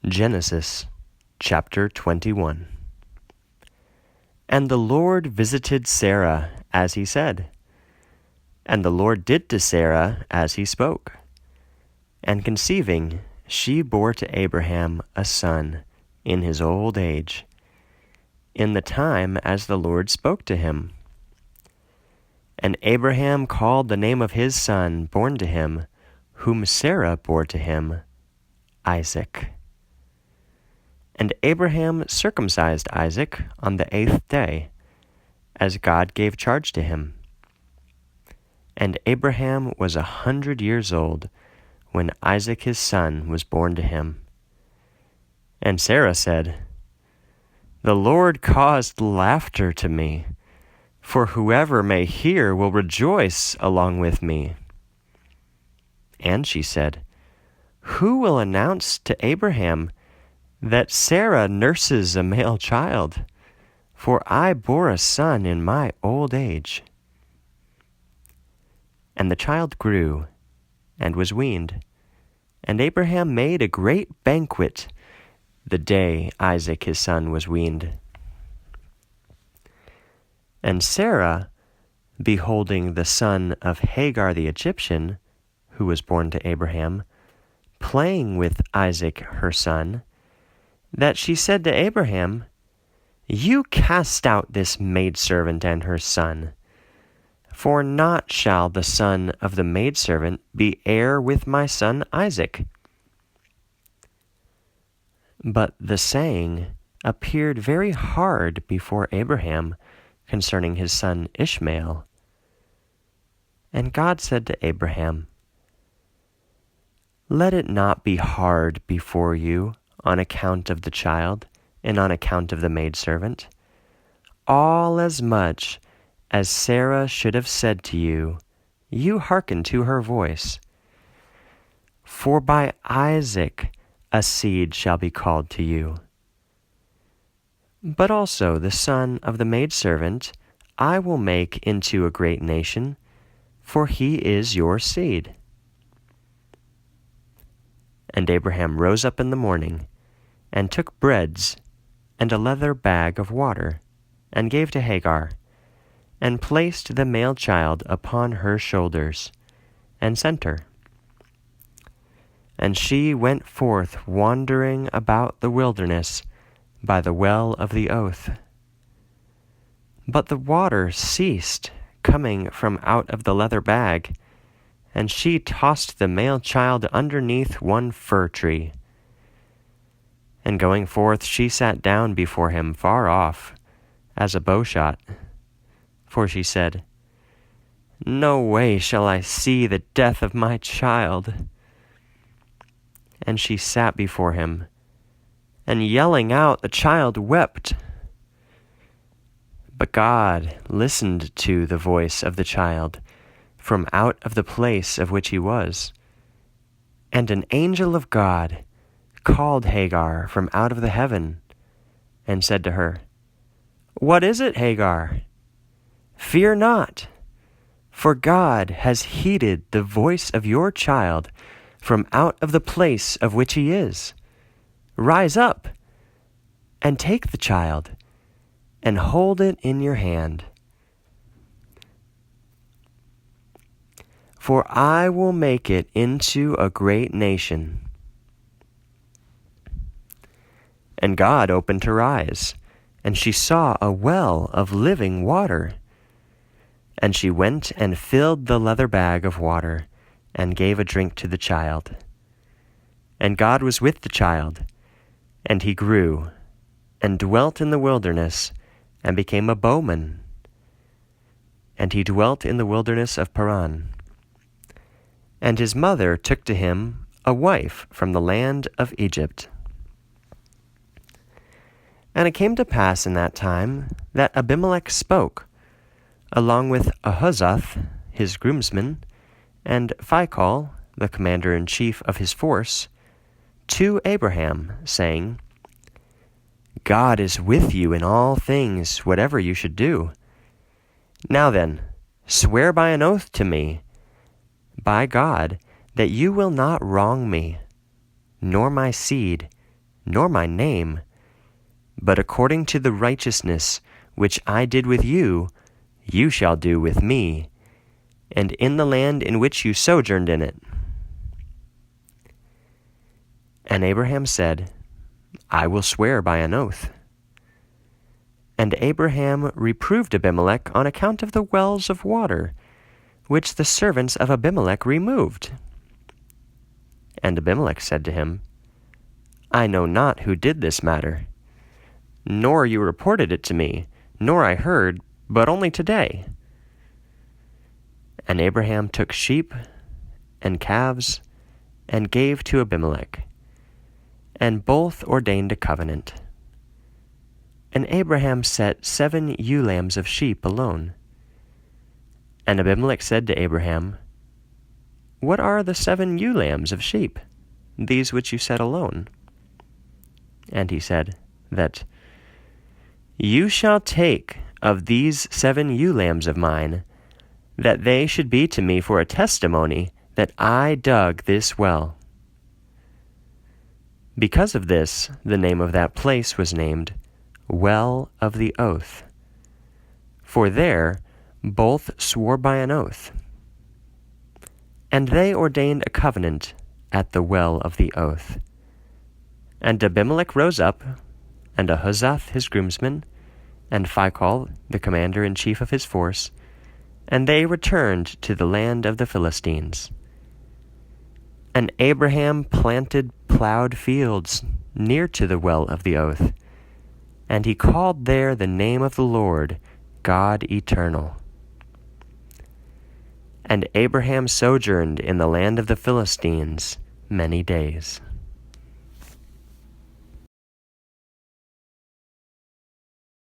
Genesis chapter 21. And the Lord visited Sarah as he said, and the Lord did to Sarah as he spoke. And conceiving, she bore to Abraham a son in his old age, in the time as the Lord spoke to him. And Abraham called the name of his son born to him, whom Sarah bore to him, Isaac. And Abraham circumcised Isaac on the 8th day, as God gave charge to him. And Abraham was 100 years old when Isaac his son was born to him. And Sarah said, "The Lord caused laughter to me, for whoever may hear will rejoice along with me." And she said, "Who will announce to Abraham that Sarah nurses a male child? For I bore a son in my old age." And the child grew and was weaned, and Abraham made a great banquet the day Isaac his son was weaned. And Sarah, beholding the son of Hagar the Egyptian, who was born to Abraham, playing with Isaac her son, that she said to Abraham, "You cast out this maidservant and her son, for not shall the son of the maidservant be heir with my son Isaac." But the saying appeared very hard before Abraham concerning his son Ishmael. And God said to Abraham, "Let it not be hard before you on account of the child and on account of the maidservant. All as much as Sarah should have said to you, you hearken to her voice. For by Isaac a seed shall be called to you. But also the son of the maidservant I will make into a great nation, for he is your seed." And Abraham rose up in the morning, and took breads and a leather bag of water, and gave to Hagar, and placed the male child upon her shoulders, and sent her. And she went forth wandering about the wilderness by the well of the oath. But the water ceased coming from out of the leather bag, and she tossed the male child underneath one fir tree. And going forth, she sat down before him far off, as a bowshot. For she said, "No way shall I see the death of my child." And she sat before him, and yelling out, the child wept. But God listened to the voice of the child from out of the place of which he was. And an angel of God called Hagar from out of the heaven, and said to her, "What is it, Hagar? Fear not, for God has heeded the voice of your child from out of the place of which he is. Rise up, and take the child, and hold it in your hand. For I will make it into a great nation." And God opened her eyes, and she saw a well of living water. And she went and filled the leather bag of water, and gave a drink to the child. And God was with the child, and he grew, and dwelt in the wilderness, and became a bowman. And he dwelt in the wilderness of Paran. And his mother took to him a wife from the land of Egypt. And it came to pass in that time that Abimelech spoke, along with Ahuzzath, his groomsman, and Phicol, the commander-in-chief of his force, to Abraham, saying, "God is with you in all things, whatever you should do. Now then, swear by an oath to me, by God, that you will not wrong me, nor my seed, nor my name, but according to the righteousness which I did with you, you shall do with me, and in the land in which you sojourned in it. And Abraham said, I will swear by an oath. And Abraham reproved Abimelech on account of the wells of water, which the servants of Abimelech removed. And Abimelech said to him, I know not who did this matter, nor you reported it to me, nor I heard, but only today. And Abraham took sheep and calves and gave to Abimelech, and both ordained a covenant. And Abraham set 7 ewe lambs of sheep alone. And Abimelech said to Abraham, What are the 7 ewe lambs of sheep, these which you set alone? And he said, That you shall take of these 7 ewe lambs of mine, that they should be to me for a testimony that I dug this well. Because of this, the name of that place was named Well of the Oath, for there both swore by an oath. And they ordained a covenant at the Well of the Oath. And Abimelech rose up, and Ahuzath his groomsman, and Phicol the commander-in-chief of his force, and they returned to the land of the Philistines. And Abraham planted plowed fields near to the Well of the Oath, and he called there the name of the Lord, God Eternal. And Abraham sojourned in the land of the Philistines many days.